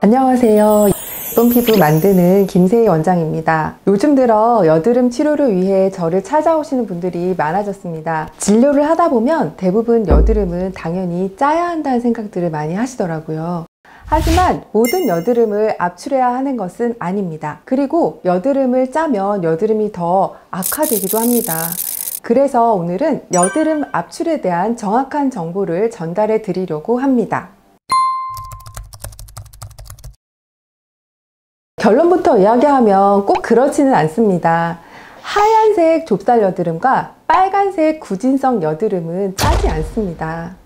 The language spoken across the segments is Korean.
안녕하세요. 예쁜 피부 만드는 김세희 원장입니다. 요즘 들어 여드름 치료를 위해 저를 찾아오시는 분들이 많아졌습니다. 진료를 하다 보면 대부분 여드름은 당연히 짜야 한다는 생각들을 많이 하시더라고요. 하지만 모든 여드름을 압출해야 하는 것은 아닙니다. 그리고 여드름을 짜면 여드름이 더 악화되기도 합니다. 그래서 오늘은 여드름 압출에 대한 정확한 정보를 전달해 드리려고 합니다. 결론부터 이야기하면 꼭 그렇지는 않습니다. 하얀색 좁쌀 여드름과 빨간색 구진성 여드름은 짜지 않습니다.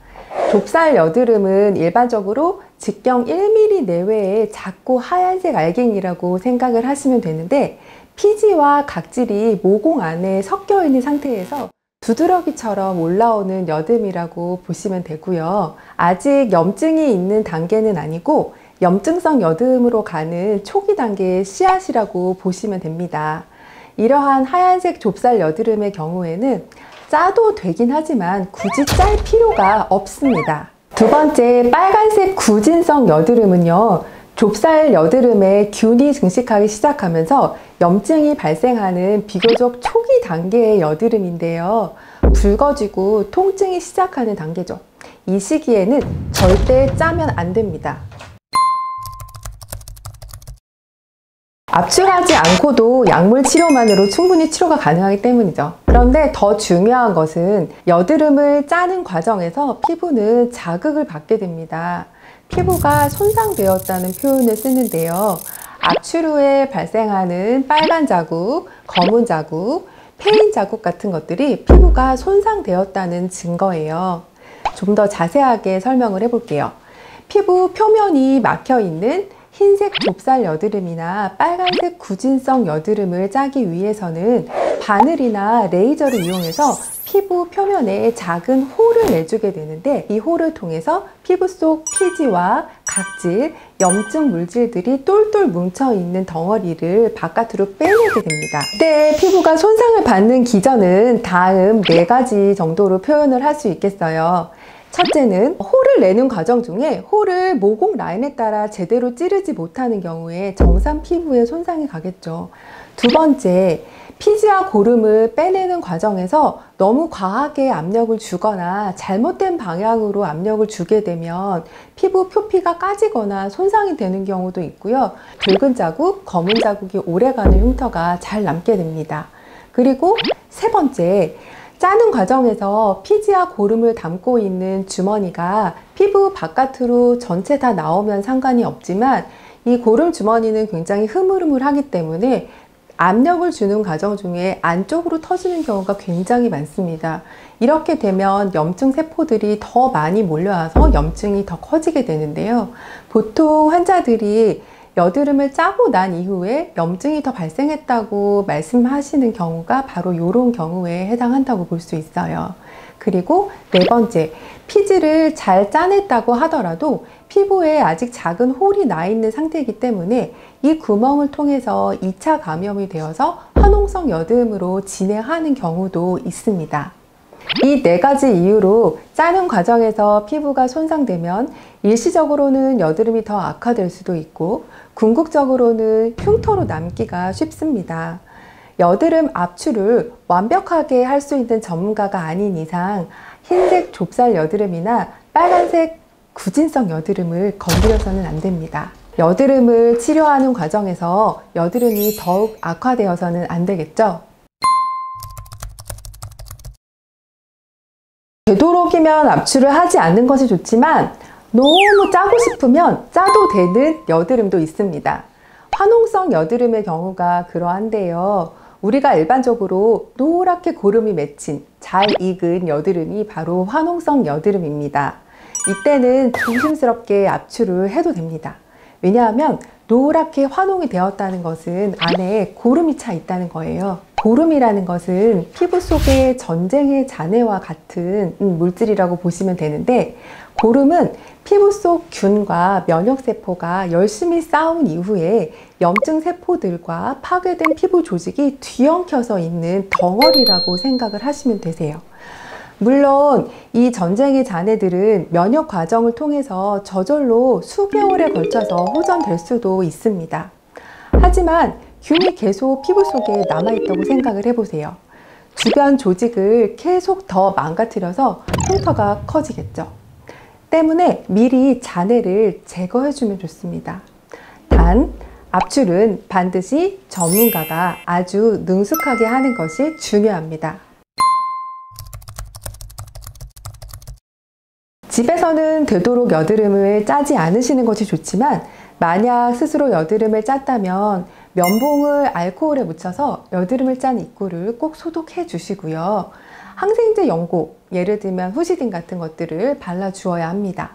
좁쌀 여드름은 일반적으로直径 1mm 내외의 작고 하얀색 알갱이라고 생각을 하시면 되는데, 피지와 각질이 모공 안에 섞여 있는 상태에서 두드러기처럼 올라오는 여드름이라고 보시면 되고요. 아직 염증이 있는 단계는 아니고 염증성 여드름으로 가는 초기 단계의 씨앗이라고 보시면 됩니다. 이러한 하얀색 좁쌀 여드름의 경우에는 짜도 되긴 하지만 굳이 짤 필요가 없습니다. 두 번째, 빨간색 구진성 여드름은요, 좁쌀 여드름에 균이 증식하기 시작하면서 염증이 발생하는 비교적 초기 단계의 여드름인데요. 붉어지고 통증이 시작하는 단계죠. 이 시기에는 절대 짜면 안 됩니다. 압출하지 않고도 약물 치료만으로 충분히 치료가 가능하기 때문이죠. 그런데 더 중요한 것은 여드름을 짜는 과정에서 피부는 자극을 받게 됩니다. 피부가 손상되었다는 표현을 쓰는데요. 압출 후에 발생하는 빨간 자국, 검은 자국, 패인 자국 같은 것들이 피부가 손상되었다는 증거예요. 좀 더 자세하게 설명을 해볼게요. 피부 표면이 막혀 있는 흰색 좁쌀 여드름이나 빨간색 구진성 여드름을 짜기 위해서는 바늘이나 레이저를 이용해서 피부 표면에 작은 홀을 내주게 되는데, 이 홀을 통해서 피부 속 피지와 각질, 염증 물질들이 똘똘 뭉쳐있는 덩어리를 바깥으로 빼내게 됩니다. 이때 피부가 손상을 받는 기전은 다음 4가지 정도로 표현을 할 수 있겠어요. 첫째는 홀을 내는 과정 중에 홀을 모공 라인에 따라 제대로 찌르지 못하는 경우에 정상 피부에 손상이 가겠죠. 두 번째, 피지와 고름을 빼내는 과정에서 너무 과하게 압력을 주거나 잘못된 방향으로 압력을 주게 되면 피부 표피가 까지거나 손상이 되는 경우도 있고요. 붉은 자국, 검은 자국이 오래가는 흉터가 잘 남게 됩니다. 그리고 세 번째, 짜는 과정에서 피지와 고름을 담고 있는 주머니가 피부 바깥으로 전체 다 나오면 상관이 없지만, 이 고름 주머니는 굉장히 흐물흐물하기 때문에 압력을 주는 과정 중에 안쪽으로 터지는 경우가 굉장히 많습니다. 이렇게 되면 염증 세포들이 더 많이 몰려와서 염증이 더 커지게 되는데요. 보통 환자들이 여드름을 짜고 난 이후에 염증이 더 발생했다고 말씀하시는 경우가 바로 이런 경우에 해당한다고 볼 수 있어요. 그리고 네 번째, 피지를 잘 짜냈다고 하더라도 피부에 아직 작은 홀이 나 있는 상태이기 때문에 이 구멍을 통해서 2차 감염이 되어서 화농성 여드름으로 진행하는 경우도 있습니다. 이 4가지 이유로 짜는 과정에서 피부가 손상되면 일시적으로는 여드름이 더 악화될 수도 있고, 궁극적으로는 흉터로 남기가 쉽습니다. 여드름 압출을 완벽하게 할 수 있는 전문가가 아닌 이상 흰색 좁쌀 여드름이나 빨간색 구진성 여드름을 건드려서는 안 됩니다. 여드름을 치료하는 과정에서 여드름이 더욱 악화되어서는 안 되겠죠? 되도록이면 압출을 하지 않는 것이 좋지만 너무 짜고 싶으면 짜도 되는 여드름도 있습니다. 화농성 여드름의 경우가 그러한데요. 우리가 일반적으로 노랗게 고름이 맺힌 잘 익은 여드름이 바로 화농성 여드름입니다. 이때는 조심스럽게 압출을 해도 됩니다. 왜냐하면 노랗게 화농이 되었다는 것은 안에 고름이 차 있다는 거예요. 고름이라는 것은 피부 속의 전쟁의 잔해와 같은 물질이라고 보시면 되는데, 고름은 피부 속 균과 면역세포가 열심히 싸운 이후에 염증세포들과 파괴된 피부 조직이 뒤엉켜서 있는 덩어리라고 생각을 하시면 되세요. 물론 이 전쟁의 잔해들은 면역 과정을 통해서 저절로 수개월에 걸쳐서 호전될 수도 있습니다. 하지만 균이 계속 피부 속에 남아있다고 생각을 해보세요. 주변 조직을 계속 더 망가뜨려서 흉터가 커지겠죠. 때문에 미리 잔해를 제거해주면 좋습니다. 단, 압출은 반드시 전문가가 아주 능숙하게 하는 것이 중요합니다. 집에서는 되도록 여드름을 짜지 않으시는 것이 좋지만 만약 스스로 여드름을 짰다면 면봉을 알코올에 묻혀서 여드름을 짠 입구를 꼭 소독해 주시고요. 항생제 연고, 예를 들면 후시딘 같은 것들을 발라주어야 합니다.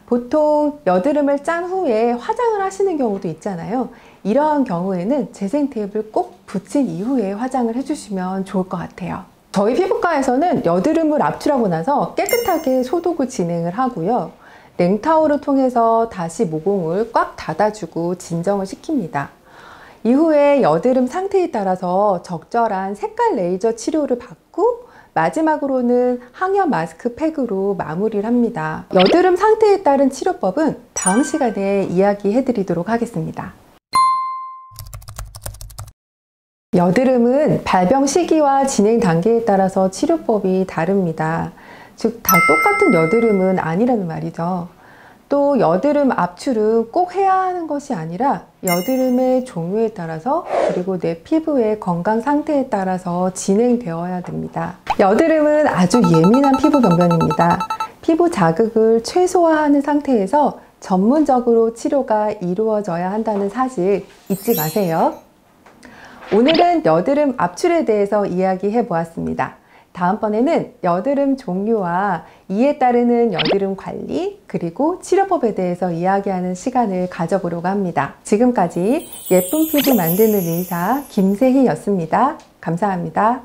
보통 여드름을 짠 후에 화장을 하시는 경우도 있잖아요. 이러한 경우에는 재생 테이프를 꼭 붙인 이후에 화장을 해주시면 좋을 것 같아요. 저희 피부과에서는 여드름을 압출하고 나서 깨끗하게 소독을 진행을 하고요. 냉타올을 통해서 다시 모공을 꽉 닫아주고 진정을 시킵니다. 이후에 여드름 상태에 따라서 적절한 색깔 레이저 치료를 받고 마지막으로는 항염 마스크 팩으로 마무리를 합니다. 여드름 상태에 따른 치료법은 다음 시간에 이야기해 드리도록 하겠습니다. 여드름은 발병 시기와 진행 단계에 따라서 치료법이 다릅니다. 즉, 다 똑같은 여드름은 아니라는 말이죠. 또 여드름 압출은 꼭 해야 하는 것이 아니라 여드름의 종류에 따라서 그리고 내 피부의 건강 상태에 따라서 진행되어야 됩니다. 여드름은 아주 예민한 피부 병변입니다. 피부 자극을 최소화하는 상태에서 전문적으로 치료가 이루어져야 한다는 사실 잊지 마세요. 오늘은 여드름 압출에 대해서 이야기해 보았습니다. 다음번에는 여드름 종류와 이에 따르는 여드름 관리 그리고 치료법에 대해서 이야기하는 시간을 가져보려고 합니다. 지금까지 예쁜 피부 만드는 의사 김세희였습니다. 감사합니다.